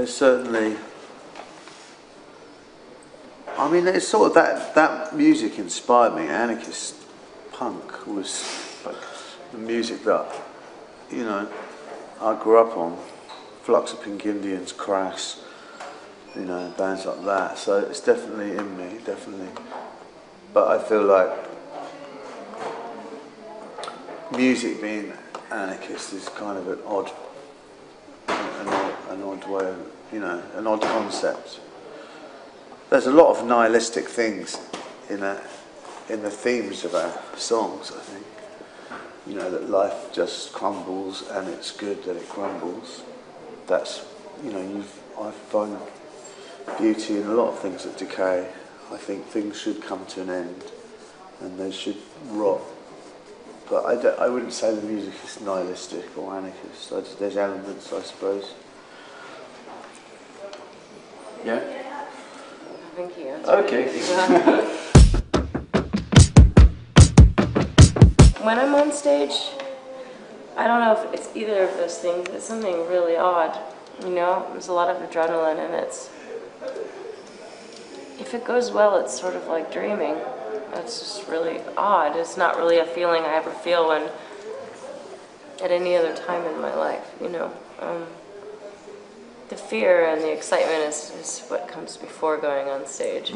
there's certainly, I mean, it's sort of that music inspired me. Anarchist punk was like the music that, you know, I grew up on. Flux of Pink Indians, Crass, you know, bands like that. So it's definitely in me, definitely. But I feel like music being anarchist is kind of an odd way, you know, an odd concept. There's a lot of nihilistic things in the themes of our songs, I think. You know, that life just crumbles and it's good that it crumbles. That's, you know, I find beauty in a lot of things that decay. I think things should come to an end and they should rot. But I wouldn't say the music is nihilistic or anarchist. There's elements, I suppose. Yeah? Thank you. Okay. When I'm on stage, I don't know if it's either of those things. It's something really odd, you know? There's a lot of adrenaline and if it goes well, it's sort of like dreaming. It's just really odd. It's not really a feeling I ever feel at any other time in my life, you know? The fear and the excitement is what comes before going on stage,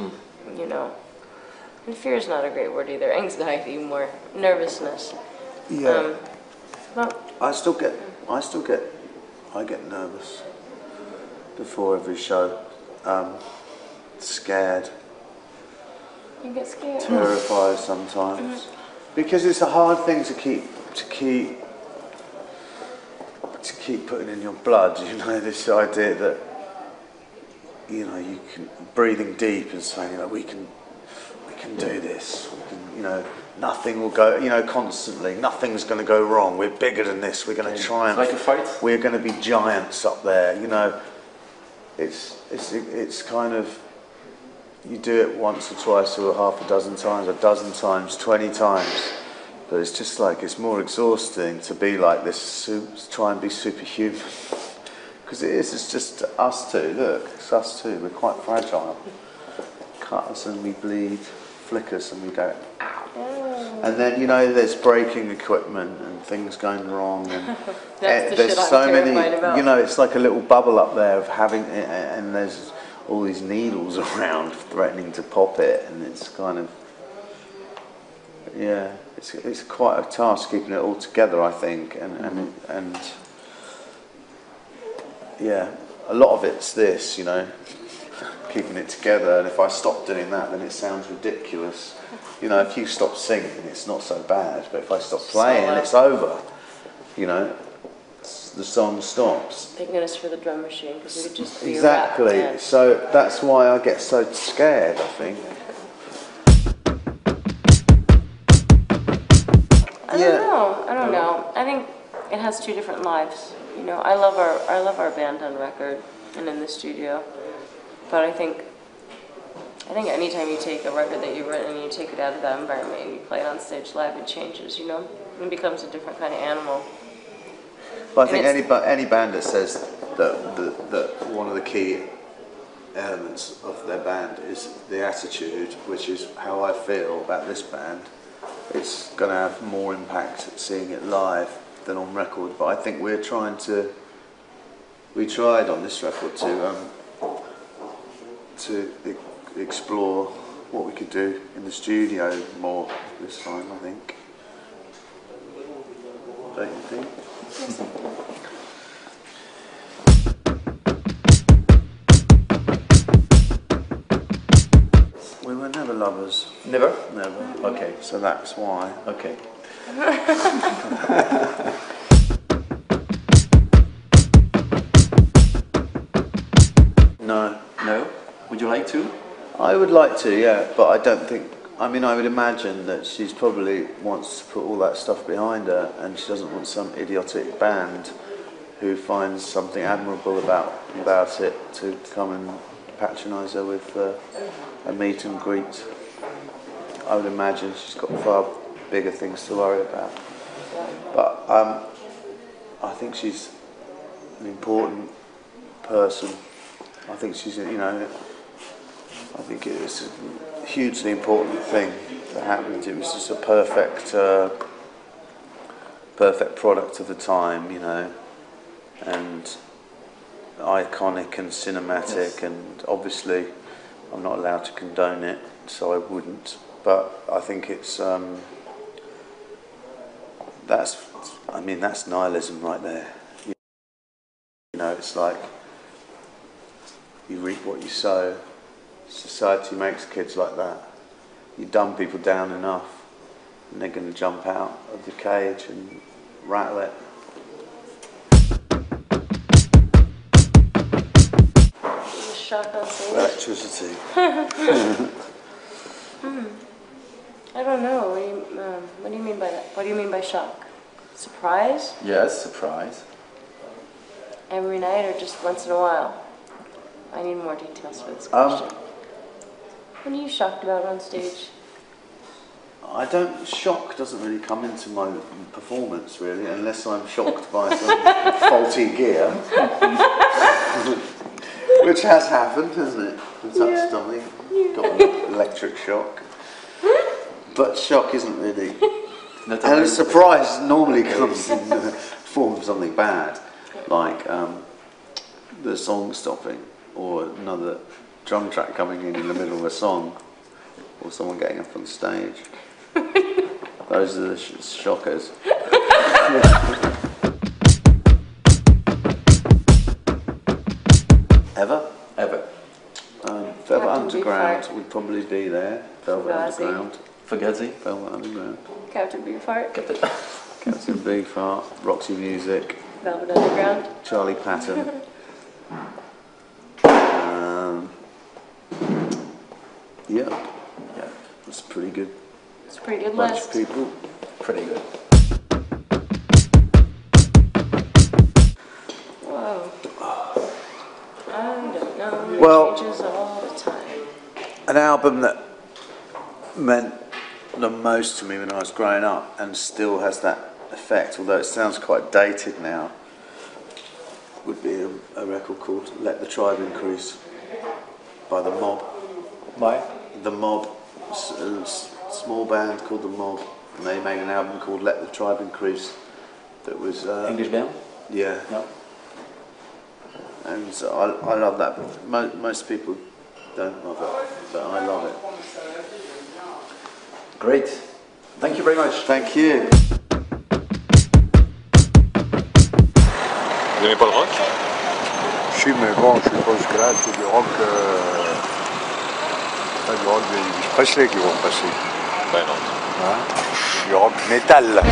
you know? And fear is not a great word either. Anxiety, more nervousness. Yeah. Well, I get nervous before every show. Scared. you get scared. Terrified sometimes. Because it's a hard thing to keep putting in your blood, you know, this idea that, you know, you can, breathing deep and saying, you know, we can do this, you know, nothing will go, you know, constantly, nothing's going to go wrong, we're bigger than this, we're going to triumph. Like a fight? We're going to be giants up there, you know. It's kind of, you do it once or twice or half a dozen times, 20 times. But it's just like, it's more exhausting to be like this, try and be superhuman. Because it's just us two, look, it's us two, we're quite fragile. Cut us and we bleed, flick us and we go, ow. And then, you know, there's breaking equipment and things going wrong. And That's the there's shit I'm so many, terrified about. you know, it's like a little bubble up there of having it, and there's all these needles around threatening to pop it, and it's kind of, yeah, it's quite a task keeping it all together, I think, and yeah, a lot of it's this, you know, keeping it together. And if I stop doing that, then it sounds ridiculous. You know, if you stop singing, it's not so bad. But if I stop playing, it's over. You know, the song stops. Thank goodness for the drum machine, because it would just be exactly. a rap. So that's why I get so scared, I think. I don't know. I think it has two different lives. You know, I love our band on record and in the studio, but I think anytime you take a record that you've written and you take it out of that environment and you play it on stage live, it changes. You know, it becomes a different kind of animal. But I think any band that says that one of the key elements of their band is the attitude, which is how I feel about this band, it's going to have more impact seeing it live than on record. But I think we tried on this record to explore what we could do in the studio more this time, I think. Don't you think? Yes, I do. We were never lovers. Never? Never. Okay. So that's why. Okay. No. No? Would you like to? I would like to, yeah, but I don't think, I mean, I would imagine that she's probably wants to put all that stuff behind her, and she doesn't want some idiotic band who finds something admirable about it to come and patronise her with a meet and greet. I would imagine she's got far bigger things to worry about. But I think she's an important person I think she's, you know, I think it was a hugely important thing that happened. It was just a perfect product of the time, you know, and iconic and cinematic. Yes. And obviously I'm not allowed to condone it, so I wouldn't. But I think it's that's nihilism right there. You know, it's like you reap what you sow. Society makes kids like that. You dumb people down enough, and they're going to jump out of the cage and rattle it. Shock on stage. Electricity. I don't know. What do you mean by that? What do you mean by shock? Surprise? Yes, surprise. Every night or just once in a while? I need more details for this question. What are you shocked about on stage? Shock doesn't really come into my performance really, unless I'm shocked by some faulty gear. Which has happened, hasn't it? I've touched something, got an electric shock. But shock isn't really... And a surprise normally comes in the form of something bad, like the song stopping, or another drum track coming in the middle of a song, or someone getting up on stage. Those are the shockers. Ever? Velvet Underground would probably be there. Velvet Underground. Fugazi. Velvet Underground. Captain Beefheart. Captain Beefheart. Roxy Music. Velvet Underground. Charlie Patton. Yeah. That's pretty good. It's a pretty good bunch list. Of people. Pretty good. Whoa. I don't know. It Well, changes all the time. an album that meant the most to me when I was growing up and still has that effect, although it sounds quite dated now, would be a record called Let the Tribe Increase by The Mob. By? The Mob, a small band called The Mob, and they made an album called Let the Tribe Increase that was... English band? Yeah. No. And so I love that, but most people don't love it, but I love it. Great. Thank you very much. Thank you. Vous n'aimez pas le rock? Si, mais bon, je suis pas jusque-là, c'est du rock, pas du rock d'Elvis Presley qui vont passer. Ben non. Hein? C'est du rock métal.